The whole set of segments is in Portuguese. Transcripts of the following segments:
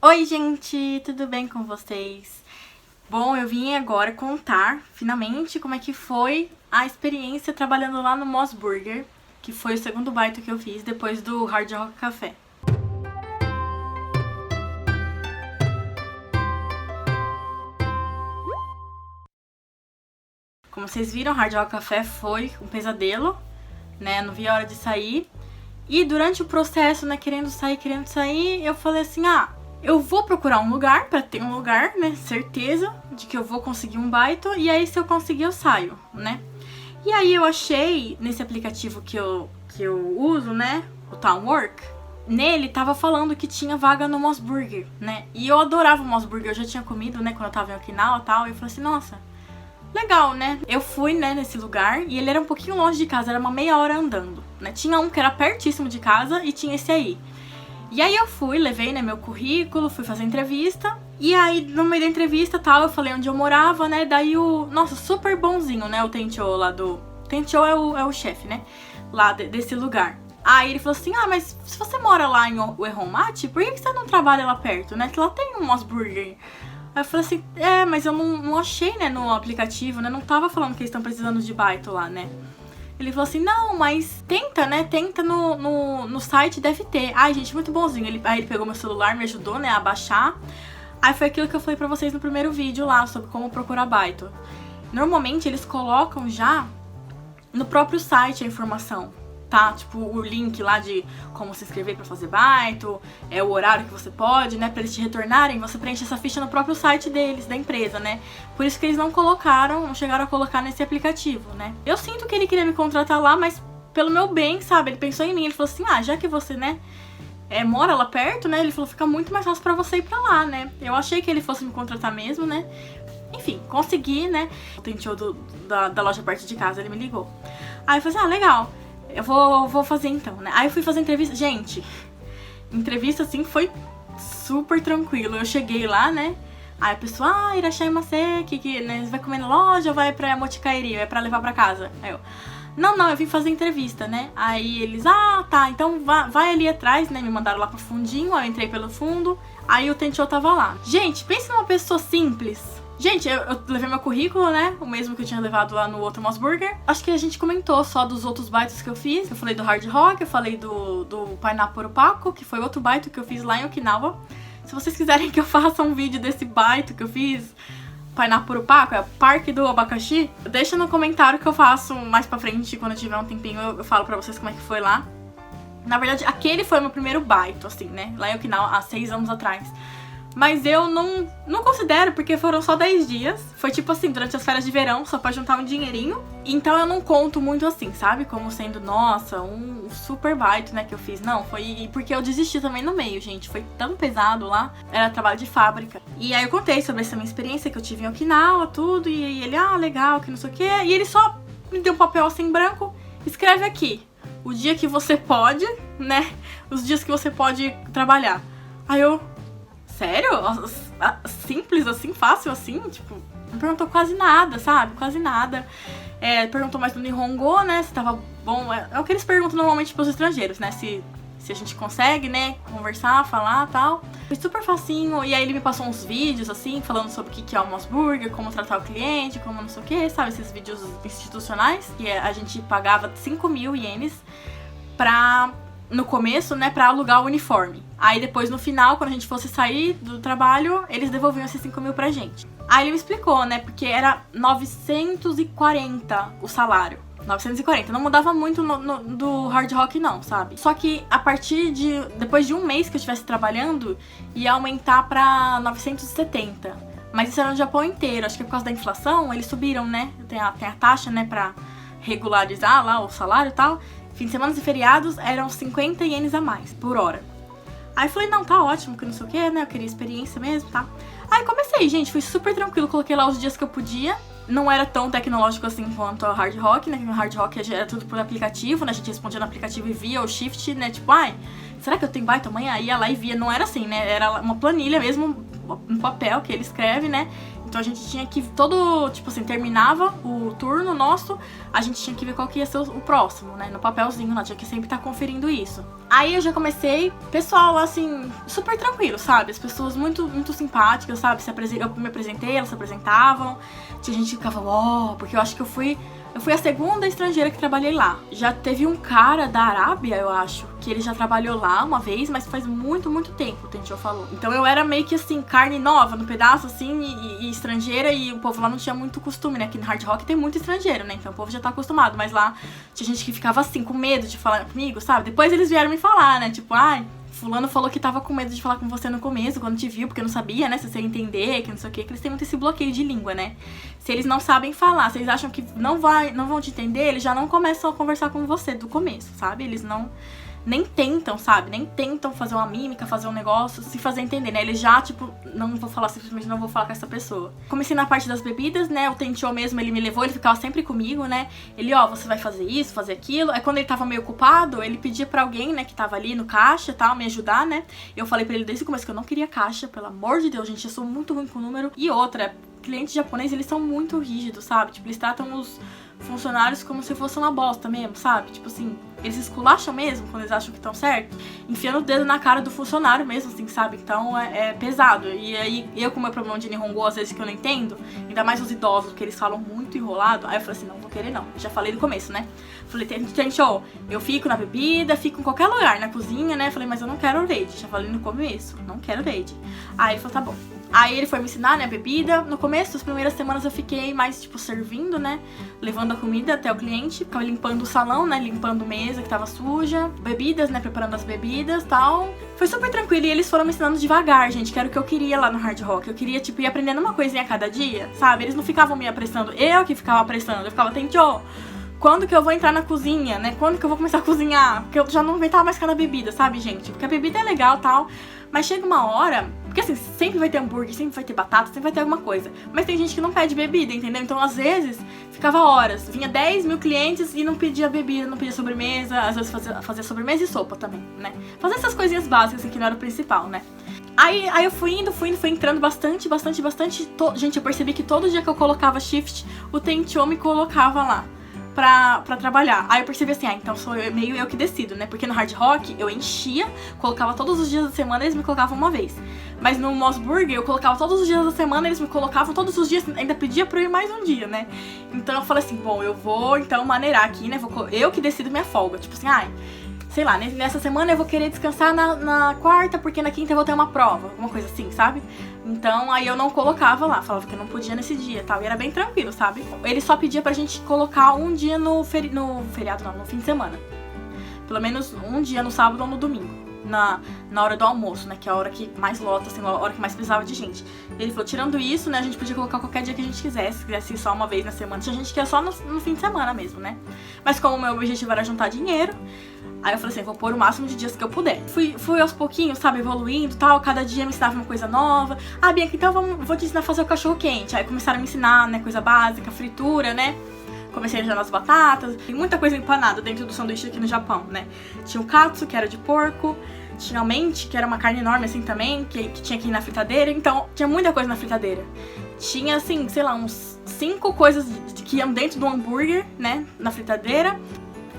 Oi, gente, tudo bem com vocês? Bom, eu vim agora contar, finalmente, como é que foi a experiência trabalhando lá no Moss Burger, que foi o segundo baito que eu fiz depois do Hard Rock Café. Como vocês viram, Hard Rock Café foi um pesadelo, né? Não vi a hora de sair. E durante o processo, né, querendo sair, eu falei assim, eu vou procurar um lugar, pra ter um lugar, né, certeza de que eu vou conseguir um baito, e aí se eu conseguir eu saio, né. E aí eu achei, nesse aplicativo que eu uso, né, o Townwork, nele tava falando que tinha vaga no Moss Burger, né, e eu adorava o Moss Burger, eu já tinha comido, né, quando eu tava em Okinawa e tal, e eu falei assim, nossa, legal, né? Eu fui, né, nesse lugar e ele era um pouquinho longe de casa, era uma meia hora andando, né? Tinha um que era pertíssimo de casa e tinha esse aí. E aí eu fui, levei, né, meu currículo, fui fazer entrevista. E aí, no meio da entrevista tal, eu falei onde eu morava, né? Daí nossa, super bonzinho, né, o Tencho lá do... Tencho é o chefe, né? Lá desse lugar. Aí ele falou assim, mas se você mora lá em Uehonmachi, por que você não trabalha lá perto, né? Que lá tem um Moss Burger. Aí eu falei assim, mas eu não achei, né, no aplicativo, né, não tava falando que eles estão precisando de baito lá, né. Ele falou assim, não, mas tenta, né, tenta no site, deve ter. Ai, gente, muito bonzinho. Aí ele pegou meu celular, me ajudou, né, a baixar. Aí foi aquilo que eu falei pra vocês no primeiro vídeo lá, sobre como procurar baito. Normalmente eles colocam já no próprio site a informação, tá? Tipo, o link lá de como se inscrever pra fazer baito, o horário que você pode, né? Pra eles te retornarem, você preenche essa ficha no próprio site deles, da empresa, né? Por isso que eles não chegaram a colocar nesse aplicativo, né? Eu sinto que ele queria me contratar lá, mas pelo meu bem, sabe? Ele pensou em mim, ele falou assim, já que você, né, mora lá perto, né? Ele falou, fica muito mais fácil pra você ir pra lá, né? Eu achei que ele fosse me contratar mesmo, né? Enfim, consegui, né? O Tencho da loja perto de casa, ele me ligou. Aí eu falei assim, legal. Eu vou fazer então, né? Aí eu fui fazer entrevista. Gente, entrevista assim foi super tranquilo. Eu cheguei lá, né? Aí a pessoa, irashaimase, né? Você vai comer na loja ou vai pra Mochikaeri? É pra levar pra casa? Aí eu, não, eu vim fazer entrevista, né? Aí eles, tá, então vai ali atrás, né? Me mandaram lá pro fundinho, aí eu entrei pelo fundo. Aí o Tencho tava lá. Gente, pensa numa pessoa simples. Gente, eu levei meu currículo, né? O mesmo que eu tinha levado lá no outro Moss Burger. Acho que a gente comentou só dos outros baitos que eu fiz. Eu falei do Hard Rock, eu falei do Pineapple Paco, que foi outro baito que eu fiz lá em Okinawa. Se vocês quiserem que eu faça um vídeo desse baito que eu fiz, Pineapple Paco, é o Parque do Abacaxi, deixa no comentário que eu faço mais pra frente, quando eu tiver um tempinho, eu falo pra vocês como é que foi lá. Na verdade, aquele foi o meu primeiro baito, assim, né? Lá em Okinawa, há 6 anos atrás. Mas eu não considero, porque foram só 10 dias. Foi tipo assim, durante as férias de verão, só pra juntar um dinheirinho. Então eu não conto muito assim, sabe? Como sendo, nossa, um super baito, né, que eu fiz. Não, foi porque eu desisti também no meio, gente. Foi tão pesado lá. Era trabalho de fábrica. E aí eu contei sobre essa minha experiência que eu tive em Okinawa, tudo. E aí ele, legal, que não sei o quê. E ele só me deu um papel assim branco. Escreve aqui, o dia que você pode, né? Os dias que você pode trabalhar. Aí eu... Sério? Simples assim, fácil assim? Tipo, não perguntou quase nada, sabe? Quase nada. Perguntou mais do Nihongo, né? Se tava bom. É o que eles perguntam normalmente pros estrangeiros, né? Se a gente consegue, né? Conversar, falar e tal. Foi super facinho. E aí ele me passou uns vídeos, assim, falando sobre o que é o Moss Burger, como tratar o cliente, como não sei o que, sabe? Esses vídeos institucionais. Que a gente pagava 5.000 ienes no começo, né, pra alugar o uniforme. Aí depois, no final, quando a gente fosse sair do trabalho, eles devolviam esses 5.000 pra gente. Aí ele me explicou, né, porque era 940 o salário. 940, não mudava muito do Hard Rock não, sabe? Só que depois de um mês que eu estivesse trabalhando, ia aumentar pra 970. Mas isso era no Japão inteiro, acho que por causa da inflação, eles subiram, né? Tem a taxa, né, pra regularizar lá o salário e tal. Fim de semana e feriados eram 50 ienes a mais por hora. Aí eu falei, não, tá ótimo, que não sei o que, né? Eu queria experiência mesmo, tá? Aí comecei, gente, foi super tranquilo. Coloquei lá os dias que eu podia. Não era tão tecnológico assim quanto a Hard Rock, né? Que no Hard Rock era tudo por aplicativo, né? A gente respondia no aplicativo e via o shift, né? Tipo, será que eu tenho baita amanhã? Ia lá e via. Não era assim, né? Era uma planilha mesmo, no papel que ele escreve, né? Então a gente tinha que, tipo assim, terminava o turno nosso, a gente tinha que ver qual que ia ser o próximo, né? No papelzinho lá, tinha que sempre estar conferindo isso. Aí eu já comecei, pessoal, assim, super tranquilo, sabe? As pessoas muito, muito simpáticas, sabe? Eu me apresentei, elas se apresentavam. Tinha gente que ficava, porque eu acho que eu fui a segunda estrangeira que trabalhei lá. Já teve um cara da Arábia, eu acho, que ele já trabalhou lá uma vez, mas faz muito, muito tempo, o Tencho falou. Então eu era meio que assim, carne nova no pedaço, assim, e estrangeira, e o povo lá não tinha muito costume, né? Aqui no Hard Rock tem muito estrangeiro, né? Então o povo já tá acostumado, mas lá tinha gente que ficava assim, com medo de falar comigo, sabe? Depois eles vieram me falar, né? Tipo, fulano falou que tava com medo de falar com você no começo, quando te viu, porque não sabia, né, se você ia entender, que não sei o que eles têm muito esse bloqueio de língua, né? Se eles não sabem falar, se eles acham que não vão te entender, eles já não começam a conversar com você do começo, sabe? Eles nem tentam, sabe? Nem tentam fazer uma mímica, fazer um negócio, se fazer entender, né? Eles já, tipo, simplesmente não vou falar com essa pessoa. Comecei na parte das bebidas, né? O Tencho mesmo, ele me levou, ele ficava sempre comigo, né? Ele, você vai fazer isso, fazer aquilo. Aí quando ele tava meio ocupado, ele pedia pra alguém, né, que tava ali no caixa e tal, me ajudar, né? Eu falei pra ele desde o começo que eu não queria caixa, pelo amor de Deus, gente, eu sou muito ruim com o número. E outra, clientes japoneses, eles são muito rígidos, sabe? Tipo, eles tratam os funcionários como se fosse uma bosta mesmo, sabe? Tipo assim, eles esculacham mesmo quando eles acham que estão certo, enfiando o dedo na cara do funcionário mesmo, assim, sabe? Então é pesado. E aí, eu com o meu problema de Nihongo, às vezes que eu não entendo, ainda mais os idosos, que eles falam muito enrolado, aí eu falei assim, não vou querer não. Já falei no começo, né? Falei, Tencho, eu fico na bebida, fico em qualquer lugar, na cozinha, né? Falei, mas eu não quero raid. Já falei no começo, não quero raid. Aí ele falou, tá bom. Aí ele foi me ensinar, né, a bebida. No começo, as primeiras semanas eu fiquei mais, tipo, servindo, né, levando a comida até o cliente. Ficava limpando o salão, né, limpando mesa que tava suja. Bebidas, né, preparando as bebidas e tal. Foi super tranquilo e eles foram me ensinando devagar, gente, que era o que eu queria lá no Hard Rock. Eu queria, tipo, ir aprendendo uma coisinha a cada dia, sabe? Eles não ficavam me apressando, eu que ficava apressando. Eu ficava, Tencho, quando que eu vou entrar na cozinha, né? Quando que eu vou começar a cozinhar? Porque eu já não aguentava mais ficar na bebida, sabe, gente? Porque a bebida é legal e tal, mas chega uma hora... Porque assim, sempre vai ter hambúrguer, sempre vai ter batata, sempre vai ter alguma coisa. Mas tem gente que não pede bebida, entendeu? Então, às vezes, ficava horas. Vinha 10 mil clientes e não pedia bebida, não pedia sobremesa. Às vezes fazia sobremesa e sopa também, né? Fazer essas coisinhas básicas, assim, que não era o principal, né? Aí eu fui entrando bastante. Gente, eu percebi que todo dia que eu colocava shift, o Tencho me colocava lá pra trabalhar. Aí eu percebi assim, então sou meio eu que decido, né? Porque no Hard Rock eu enchia, colocava todos os dias da semana, eles me colocavam uma vez. Mas no Moss Burger eu colocava todos os dias da semana, eles me colocavam todos os dias, ainda pedia pra eu ir mais um dia, né? Então eu falei assim, bom, eu vou então maneirar aqui, né? Eu que decido minha folga. Tipo assim, sei lá, nessa semana eu vou querer descansar na quarta, porque na quinta eu vou ter uma prova, alguma coisa assim, sabe? Então, aí eu não colocava lá, falava que eu não podia nesse dia e tal, e era bem tranquilo, sabe? Ele só pedia pra gente colocar um dia no feriado, não, no fim de semana. Pelo menos um dia no sábado ou no domingo, na hora do almoço, né, que é a hora que mais lota, assim, a hora que mais precisava de gente. Ele falou, tirando isso, né, a gente podia colocar qualquer dia que a gente quisesse, se quisesse ir só uma vez na semana. Tinha gente que ia só no fim de semana mesmo, né? Mas como o meu objetivo era juntar dinheiro, aí eu falei assim, vou pôr o máximo de dias que eu puder. Fui aos pouquinhos, sabe, evoluindo e tal. Cada dia me ensinava uma coisa nova. Bianca, então vou te ensinar a fazer o cachorro quente. Aí começaram a me ensinar, né, coisa básica, fritura, né. Comecei a ensinar as batatas. Tem muita coisa empanada dentro do sanduíche aqui no Japão, né. Tinha o katsu, que era de porco. Tinha o mente, que era uma carne enorme assim também, que tinha que ir na fritadeira. Então, tinha muita coisa na fritadeira. Tinha, assim, sei lá, uns 5 coisas que iam dentro do hambúrguer, né, na fritadeira.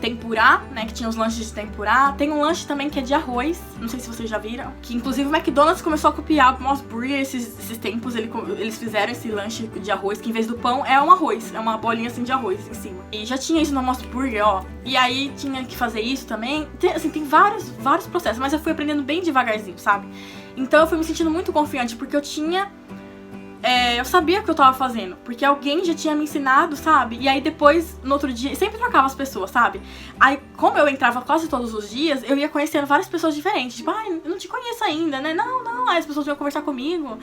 Tempurá, né, que tinha os lanches de tempurá. Tem um lanche também que é de arroz, não sei se vocês já viram, que inclusive o McDonald's começou a copiar o Moss Burger esses tempos, eles fizeram esse lanche de arroz, que em vez do pão é um arroz, é uma bolinha assim de arroz em cima. E já tinha isso no Moss Burger, ó. E aí tinha que fazer isso também. Tem vários processos, mas eu fui aprendendo bem devagarzinho, sabe? Então eu fui me sentindo muito confiante, porque eu sabia o que eu tava fazendo, porque alguém já tinha me ensinado, sabe? E aí depois, no outro dia, sempre trocava as pessoas, sabe? Aí, como eu entrava quase todos os dias, eu ia conhecendo várias pessoas diferentes. Tipo, eu não te conheço ainda, né? Não. Aí as pessoas iam conversar comigo.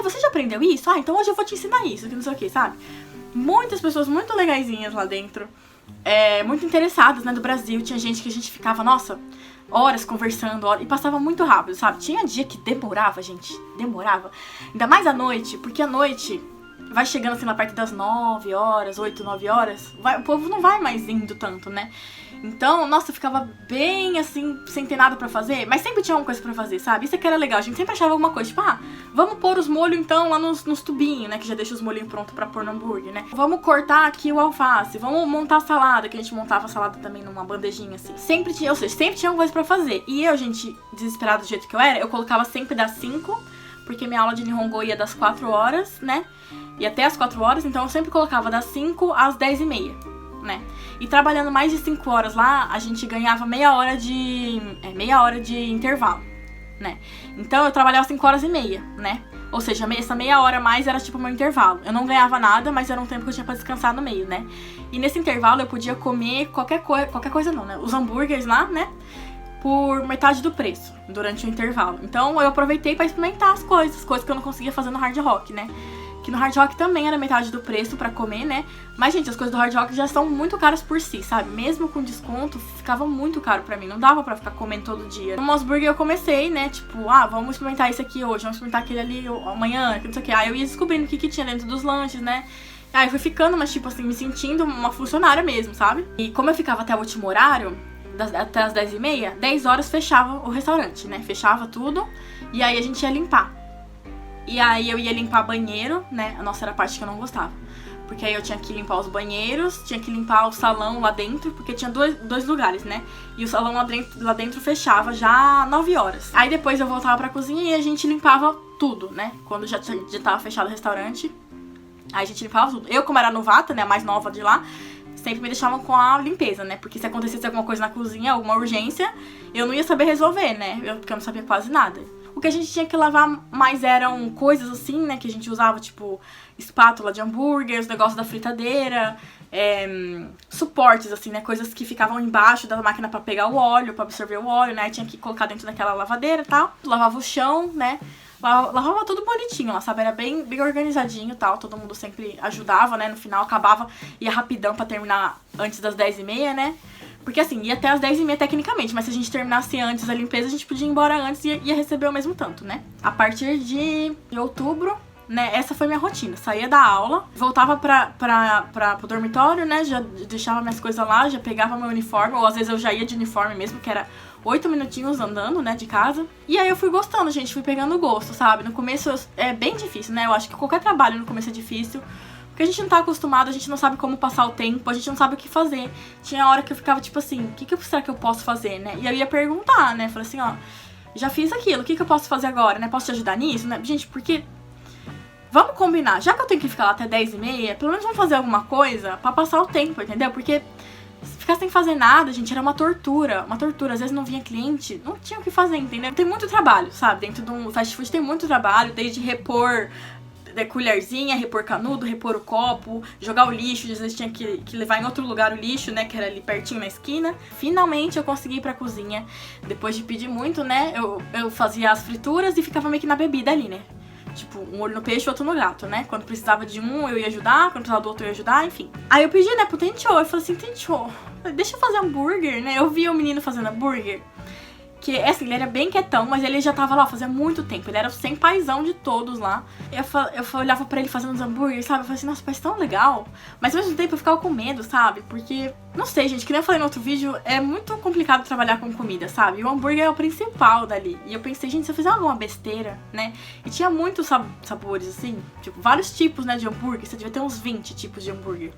Você já aprendeu isso? Então hoje eu vou te ensinar isso, que não sei o que, sabe? Muitas pessoas muito legaisinhas lá dentro. Muito interessadas, né, do Brasil. Tinha gente que a gente ficava, nossa, horas conversando, e passava muito rápido, sabe? Tinha dia que demorava, gente, demorava. Ainda mais à noite, porque à noite vai chegando assim na parte das 9 horas, 8, 9 horas, o povo não vai mais indo tanto, né? Então, nossa, eu ficava bem assim, sem ter nada pra fazer, mas sempre tinha alguma coisa pra fazer, sabe? Isso é que era legal, a gente sempre achava alguma coisa, tipo, vamos pôr os molhos então lá nos tubinhos, né? Que já deixa os molhinhos prontos pra pôr no hambúrguer, né? Vamos cortar aqui o alface, vamos montar a salada, que a gente montava a salada também numa bandejinha assim. Sempre tinha, ou seja, sempre tinha alguma coisa pra fazer. E eu, gente, desesperada do jeito que eu era, eu colocava sempre das 5, porque minha aula de Nihongo ia das 4 horas, né? E até as 4 horas, então eu sempre colocava das 5 às 10h30, né? E trabalhando mais de 5 horas lá, a gente ganhava meia hora de intervalo, né? Então eu trabalhava 5h30, né? Ou seja, essa meia hora a mais era tipo o meu intervalo. Eu não ganhava nada, mas era um tempo que eu tinha pra descansar no meio, né? E nesse intervalo eu podia comer qualquer coisa não, né? Os hambúrgueres lá, né? Por metade do preço, durante o intervalo. Então eu aproveitei pra experimentar as coisas que eu não conseguia fazer no Hard Rock, né? Que no Hard Rock também era metade do preço pra comer, né? Mas, gente, as coisas do Hard Rock já são muito caras por si, sabe? Mesmo com desconto, ficava muito caro pra mim. Não dava pra ficar comendo todo dia. No Mos Burger eu comecei, né? Tipo, vamos experimentar isso aqui hoje, vamos experimentar aquele ali amanhã, não sei o que. Aí eu ia descobrindo o que tinha dentro dos lanches, né? Aí eu fui ficando, mas tipo assim, me sentindo uma funcionária mesmo, sabe? E como eu ficava até o último horário, até as 10h30, 10 horas fechava o restaurante, né? Fechava tudo e aí a gente ia limpar. E aí eu ia limpar banheiro, né? Nossa, era a parte que eu não gostava. Porque aí eu tinha que limpar os banheiros, tinha que limpar o salão lá dentro, porque tinha dois lugares, né? E o salão lá dentro fechava já 9 horas. Aí depois eu voltava pra cozinha e a gente limpava tudo, né? Quando já tava fechado o restaurante, aí a gente limpava tudo. Eu, como era novata, né? A mais nova de lá, sempre me deixavam com a limpeza, né? Porque se acontecesse alguma coisa na cozinha, alguma urgência, eu não ia saber resolver, né? Porque eu não sabia quase nada. O que a gente tinha que lavar mais eram coisas assim, né? Que a gente usava, tipo, espátula de hambúrguer, os negócios da fritadeira, suportes, assim, né? Coisas que ficavam embaixo da máquina pra pegar o óleo, pra absorver o óleo, né? Tinha que colocar dentro daquela lavadeira e tal. Lavava o chão, né? Lavava tudo bonitinho lá, sabe? Era bem organizadinho e tal. Todo mundo sempre ajudava, né? No final acabava, ia rapidão pra terminar antes das 10h30, né? Porque assim, ia até as 10h30 tecnicamente, mas se a gente terminasse antes a limpeza, a gente podia ir embora antes e ia receber o mesmo tanto, né? A partir de outubro, né, essa foi minha rotina. Saía da aula, voltava pro dormitório, né, já deixava minhas coisas lá, já pegava meu uniforme, ou às vezes eu já ia de uniforme mesmo, que era 8 minutinhos andando, né, de casa. E aí eu fui gostando, gente, fui pegando gosto, sabe? No começo é bem difícil, né? Eu acho que qualquer trabalho no começo é difícil, porque a gente não tá acostumado, a gente não sabe como passar o tempo, a gente não sabe o que fazer. Tinha hora que eu ficava tipo assim, o que será que eu posso fazer, né? E eu ia perguntar, né? Falei assim, já fiz aquilo, o que eu posso fazer agora, né? Posso te ajudar nisso, né? Gente, porque vamos combinar, já que eu tenho que ficar lá até 10h30, pelo menos vamos fazer alguma coisa pra passar o tempo, entendeu? Porque ficar sem fazer nada, gente, era uma tortura. Uma tortura, às vezes não vinha cliente, não tinha o que fazer, entendeu? Tem muito trabalho, sabe? Dentro de um fast food tem muito trabalho, desde repor colherzinha, repor canudo, repor o copo, jogar o lixo, às vezes tinha que levar em outro lugar o lixo, né, que era ali pertinho na esquina. Finalmente eu consegui ir pra cozinha, depois de pedir muito, né, eu fazia as frituras e ficava meio que na bebida ali, né. Tipo, um olho no peixe e outro no gato, né? Quando precisava de um, eu ia ajudar. Quando precisava do outro, eu ia ajudar, enfim. Aí eu pedi, né, pro Tencho. Eu falei assim, Tencho, deixa eu fazer hambúrguer, né? Eu vi o menino fazendo hambúrguer. Que, assim, ele era bem quietão, mas ele já tava lá fazia muito tempo. Ele era o senpaizão de todos lá. Eu olhava pra ele fazendo os hambúrgueres, sabe? Eu falei assim, nossa, parece tão legal. Mas ao mesmo tempo eu ficava com medo, sabe? Porque, não sei, gente, que nem eu falei no outro vídeo, é muito complicado trabalhar com comida, sabe? E o hambúrguer é o principal dali. E eu pensei, gente, se eu fizer alguma besteira, né? E tinha muitos sabores, assim, tipo, vários tipos, né, de hambúrguer. Você devia ter uns 20 tipos de hambúrguer.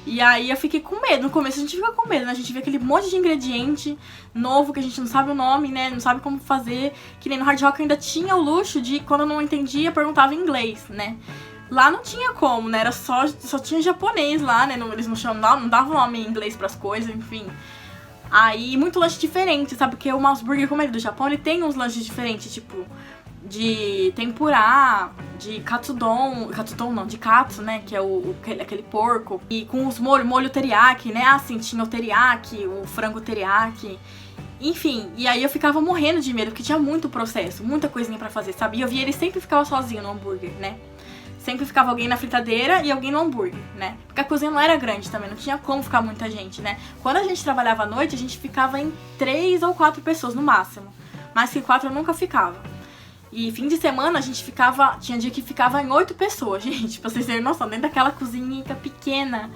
E aí eu fiquei com medo. No começo a gente fica com medo, né? A gente vê aquele monte de ingrediente novo que a gente não sabe o nome, né? Não sabe como fazer. Que nem no Hard Rock eu ainda tinha o luxo de, quando eu não entendia, perguntava em inglês, né? Lá não tinha como, né? Era só tinha japonês lá, né? Eles não davam nome em inglês pras coisas, enfim. Aí, muito lanche diferente, sabe? Porque o Mos Burger, como ele é do Japão, ele tem uns lanches diferentes, tipo, de tempurá, de katsudon não, de katsu, né, que é aquele porco, e com os molho teriyaki, né, assim, tinha o teriyaki, o frango teriyaki, enfim, e aí eu ficava morrendo de medo, porque tinha muito processo, muita coisinha pra fazer, sabe, e eu via ele sempre ficava sozinho no hambúrguer, né, sempre ficava alguém na fritadeira e alguém no hambúrguer, né, porque a cozinha não era grande também, não tinha como ficar muita gente, né, quando a gente trabalhava à noite, a gente ficava em 3 ou 4 pessoas no máximo, mais que 4 eu nunca ficava. E fim de semana a gente tinha dia que ficava em 8 pessoas, gente, pra vocês terem noção, dentro daquela cozinha pequena,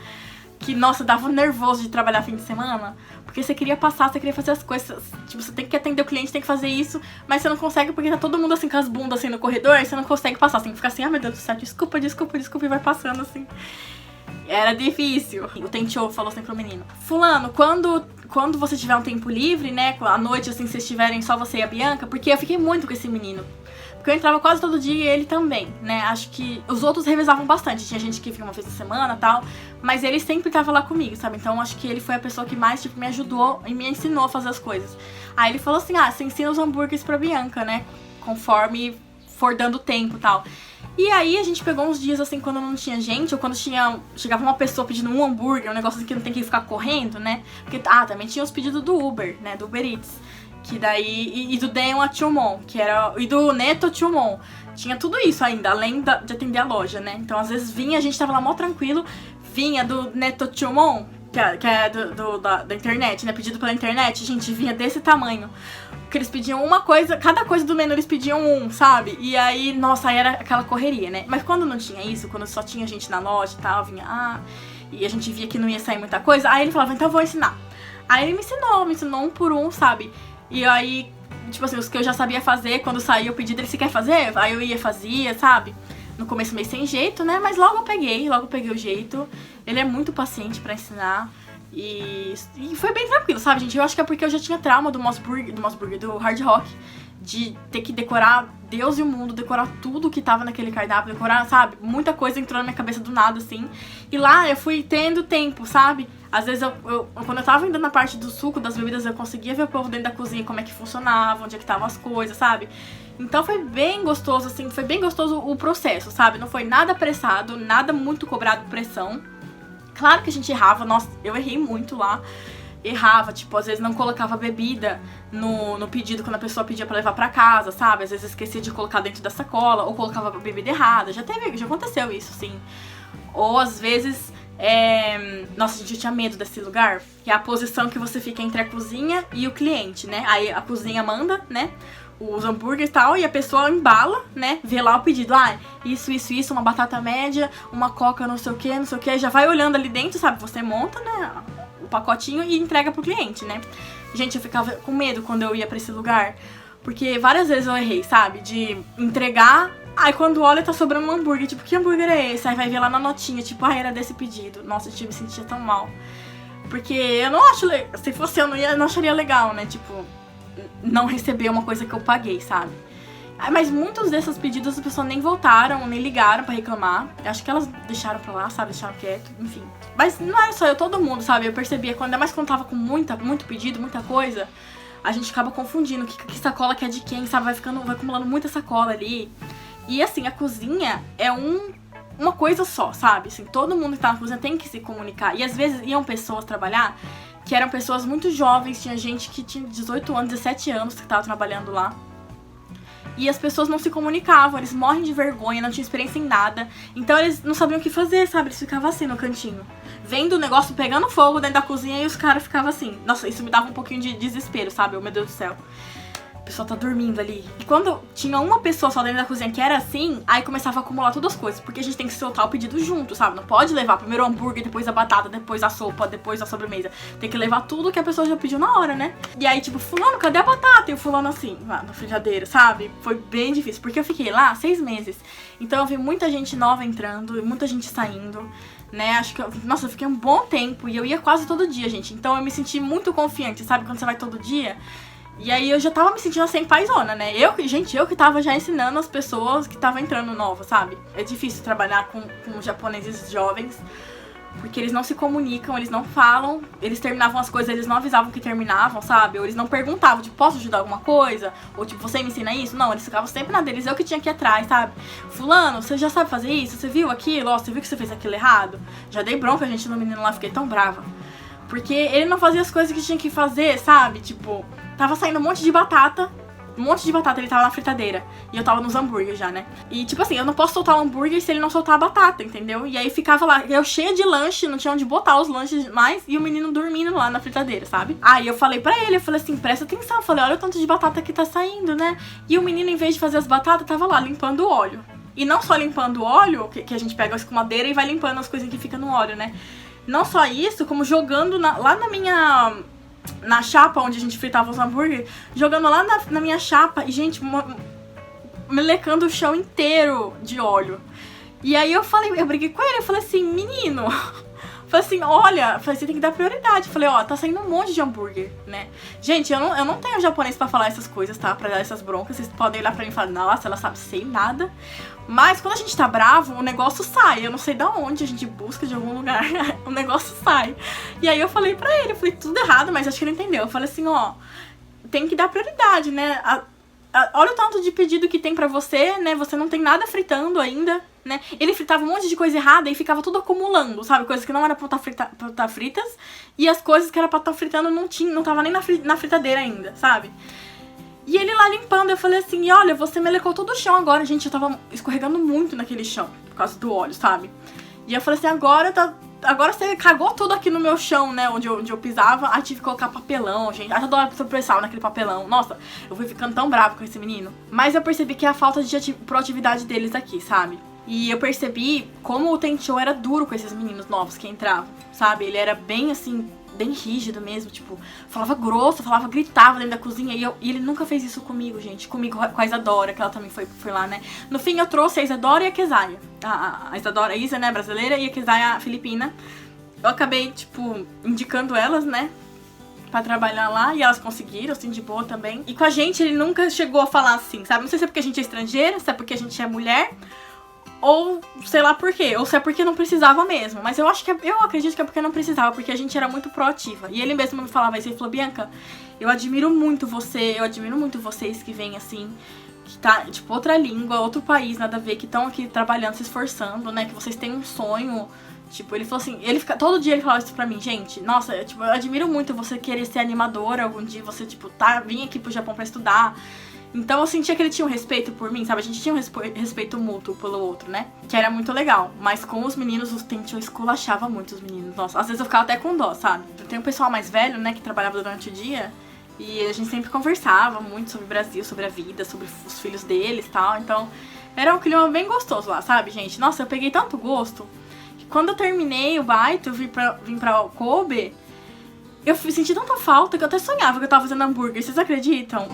que, nossa, dava um nervoso de trabalhar fim de semana. Porque você queria passar, você queria fazer as coisas. Tipo, você tem que atender o cliente, tem que fazer isso. Mas você não consegue porque tá todo mundo assim com as bundas assim no corredor. E você não consegue passar, assim, fica assim, ah, meu Deus do céu, desculpa. E vai passando assim. Era difícil. O Tencho falou assim pro menino: fulano, quando você tiver um tempo livre, né, à noite, assim, vocês estiverem só você e a Bianca, porque eu fiquei muito com esse menino. Porque eu entrava quase todo dia e ele também, né, acho que os outros revezavam bastante, tinha gente que vinha uma vez na semana e tal, mas ele sempre tava lá comigo, sabe, então acho que ele foi a pessoa que mais, tipo, me ajudou e me ensinou a fazer as coisas. Aí ele falou assim, ah, você ensina os hambúrgueres pra Bianca, né, conforme for dando tempo e tal. E aí a gente pegou uns dias assim quando não tinha gente, ou quando chegava uma pessoa pedindo um hambúrguer, um negócio assim que não tem que ficar correndo, né? Porque, também tinha os pedidos do Uber, né? Do Uber Eats. Que daí. E do Denho a Chumon, que era. E do Neto Chumon. Tinha tudo isso ainda, além de atender a loja, né? Então às vezes vinha, a gente tava lá mó tranquilo, vinha do Neto Chumon, que é da internet, né? Pedido pela internet, a gente vinha desse tamanho. Que eles pediam uma coisa, cada coisa do menu eles pediam um, sabe? E aí, nossa, aí era aquela correria, né? Mas quando não tinha isso, quando só tinha gente na loja e tal, vinha, e a gente via que não ia sair muita coisa, aí ele falava, então eu vou ensinar. Aí ele me ensinou um por um, sabe? E aí, tipo assim, os que eu já sabia fazer, quando saía o pedido, ele se quer fazer? Aí eu ia e fazia, sabe? No começo meio sem jeito, né? Mas logo eu peguei o jeito. Ele é muito paciente pra ensinar. E foi bem tranquilo, sabe, gente? Eu acho que é porque eu já tinha trauma do Mossburger, do Hard Rock, de ter que decorar Deus e o mundo, decorar tudo que tava naquele cardápio, decorar, sabe? Muita coisa entrou na minha cabeça do nada, assim. E lá eu fui tendo tempo, sabe? Às vezes, quando eu tava indo na parte do suco, das bebidas, eu conseguia ver o povo dentro da cozinha, como é que funcionava, onde é que estavam as coisas, sabe? Então foi bem gostoso, assim, foi bem gostoso o processo, sabe? Não foi nada apressado, nada muito cobrado pressão. Claro que a gente errava, nossa, eu errei muito lá. Errava, tipo, às vezes não colocava bebida no pedido quando a pessoa pedia pra levar pra casa, sabe? Às vezes esquecia de colocar dentro da sacola, ou colocava a bebida errada. Já aconteceu isso, sim. Ou às vezes, nossa, gente, eu tinha medo desse lugar, que é a posição que você fica entre a cozinha e o cliente, né? Aí a cozinha manda, né, os hambúrgueres e tal, e a pessoa embala, né, vê lá o pedido, isso, uma batata média, uma coca não sei o que, já vai olhando ali dentro, sabe, você monta, né, o pacotinho e entrega pro cliente, né. Gente, eu ficava com medo quando eu ia pra esse lugar, porque várias vezes eu errei, sabe, de entregar, aí quando olha tá sobrando um hambúrguer, tipo, que hambúrguer é esse? Aí vai ver lá na notinha, tipo, era desse pedido. Nossa, eu me sentia tão mal, porque eu não acho, se fosse eu não acharia legal, né, tipo, não receber uma coisa que eu paguei, sabe? Mas muitos desses pedidos as pessoas nem voltaram, nem ligaram pra reclamar. Eu acho que elas deixaram pra lá, sabe? Deixaram quieto, enfim. Mas não era só eu, todo mundo, sabe? Eu percebia, ainda mais quando tava com muito pedido, muita coisa, a gente acaba confundindo que sacola que é de quem, sabe? Vai acumulando muita sacola ali. E assim, a cozinha é uma coisa só, sabe? Assim, todo mundo que tá na cozinha tem que se comunicar. E às vezes iam pessoas trabalhar que eram pessoas muito jovens, tinha gente que tinha 18 anos, 17 anos que tava trabalhando lá. E as pessoas não se comunicavam, eles morrem de vergonha, não tinham experiência em nada. Então eles não sabiam o que fazer, sabe? Eles ficavam assim no cantinho, vendo o negócio pegando fogo dentro da cozinha e os caras ficavam assim. Nossa, isso me dava um pouquinho de desespero, sabe? Oh, meu Deus do céu. A pessoa tá dormindo ali. E quando tinha uma pessoa só dentro da cozinha que era assim, aí começava a acumular todas as coisas. Porque a gente tem que soltar o pedido junto, sabe? Não pode levar primeiro o hambúrguer, depois a batata, depois a sopa, depois a sobremesa. Tem que levar tudo que a pessoa já pediu na hora, né? E aí, tipo, fulano, cadê a batata? E o fulano assim, lá no frigideiro, sabe? Foi bem difícil, porque eu fiquei lá 6 meses. Então eu vi muita gente nova entrando e muita gente saindo, né? Acho que, nossa, eu fiquei um bom tempo e eu ia quase todo dia, gente. Então eu me senti muito confiante, sabe? Quando você vai todo dia. E aí eu já tava me sentindo assim, paizona, né? Eu que tava já ensinando as pessoas que estavam entrando novas, sabe? É difícil trabalhar com japoneses jovens, porque eles não se comunicam, eles não falam, eles terminavam as coisas, eles não avisavam que terminavam, sabe? Ou eles não perguntavam, tipo, posso ajudar alguma coisa? Ou tipo, você me ensina isso? Não, eles ficavam sempre na deles, eu que tinha que ir atrás, sabe? Fulano, você já sabe fazer isso? Você viu aquilo? Ó, você viu que você fez aquilo errado? Já dei bronca, a gente no menino lá, fiquei tão brava. Porque ele não fazia as coisas que tinha que fazer, sabe? Tipo, tava saindo um monte de batata, ele tava na fritadeira. E eu tava nos hambúrgueres já, né? E tipo assim, eu não posso soltar o hambúrguer se ele não soltar a batata, entendeu? E aí ficava lá, eu cheia de lanche, não tinha onde botar os lanches mais, e o menino dormindo lá na fritadeira, sabe? Aí eu falei pra ele, eu falei assim, presta atenção, eu falei, olha o tanto de batata que tá saindo, né? E o menino, em vez de fazer as batatas, tava lá limpando o óleo. E não só limpando o óleo, que a gente pega a escumadeira e vai limpando as coisas que ficam no óleo, né? Não só isso, como jogando lá na minha... na chapa onde a gente fritava os hambúrguer, jogando lá na minha chapa e, gente, melecando o chão inteiro de óleo. E aí eu briguei com ele, eu falei assim, menino... Falei assim, olha, você tem que dar prioridade. Falei, ó, tá saindo um monte de hambúrguer, né? Gente, eu não tenho japonês pra falar essas coisas, tá? Pra dar essas broncas. Vocês podem olhar pra mim e falar, nossa, ela sabe sem nada. Mas quando a gente tá bravo, o negócio sai. Eu não sei da onde a gente busca, de algum lugar, o negócio sai. E aí eu falei pra ele, eu falei tudo errado, mas acho que ele entendeu. Eu falei assim, ó, tem que dar prioridade, né? Olha o tanto de pedido que tem pra você, né? Você não tem nada fritando ainda, né? Ele fritava um monte de coisa errada e ficava tudo acumulando, sabe? Coisas que não era pra estar fritas. E as coisas que era pra estar fritando não tava nem na fritadeira ainda, sabe? E ele lá limpando, eu falei assim, olha, você melecou todo o chão agora. Gente, eu tava escorregando muito naquele chão, por causa do óleo, sabe? E eu falei assim, agora você cagou tudo aqui no meu chão, né, onde eu pisava. Aí tive que colocar papelão, gente. Aí toda hora eu pressava naquele papelão. Nossa, eu fui ficando tão brava com esse menino. Mas eu percebi que é a falta de proatividade deles aqui, sabe? E eu percebi como o Tencho era duro com esses meninos novos que entravam, sabe? Ele era bem assim, bem rígido mesmo, tipo, falava grosso, gritava dentro da cozinha. E ele nunca fez isso comigo, gente. Comigo, com a Isadora, que ela também foi lá, né? No fim, eu trouxe a Isadora e a Kezaya. A Isadora, a Isa, né, brasileira, e a Kezaya, a filipina. Eu acabei, tipo, indicando elas, né, pra trabalhar lá, e elas conseguiram, assim, de boa também. E com a gente, ele nunca chegou a falar assim, sabe? Não sei se é porque a gente é estrangeira, se é porque a gente é mulher, ou sei lá por quê, ou se é porque não precisava mesmo. Mas eu acredito que é porque não precisava, porque a gente era muito proativa. E ele mesmo me falava isso, ele falou, Bianca, eu admiro muito vocês que vêm assim, que tá, tipo, outra língua, outro país, nada a ver, que estão aqui trabalhando, se esforçando, né, que vocês têm um sonho. Tipo, ele falou assim, todo dia ele falava isso pra mim, gente, nossa, eu admiro muito você querer ser animadora algum dia, você, tipo, vir aqui pro Japão pra estudar. Então eu sentia que ele tinha um respeito por mim, sabe? A gente tinha um respeito mútuo pelo outro, né? Que era muito legal. Mas com os meninos, o Tencho esculachava muito os meninos. Nossa, às vezes eu ficava até com dó, sabe? Tem um pessoal mais velho, né, que trabalhava durante o dia. E a gente sempre conversava muito sobre o Brasil, sobre a vida, sobre os filhos deles e tal. Então era um clima bem gostoso lá, sabe, gente? Nossa, eu peguei tanto gosto que quando eu terminei o Baito, eu vim pra Kobe, eu senti tanta falta que eu até sonhava que eu tava fazendo hambúrguer. Vocês acreditam?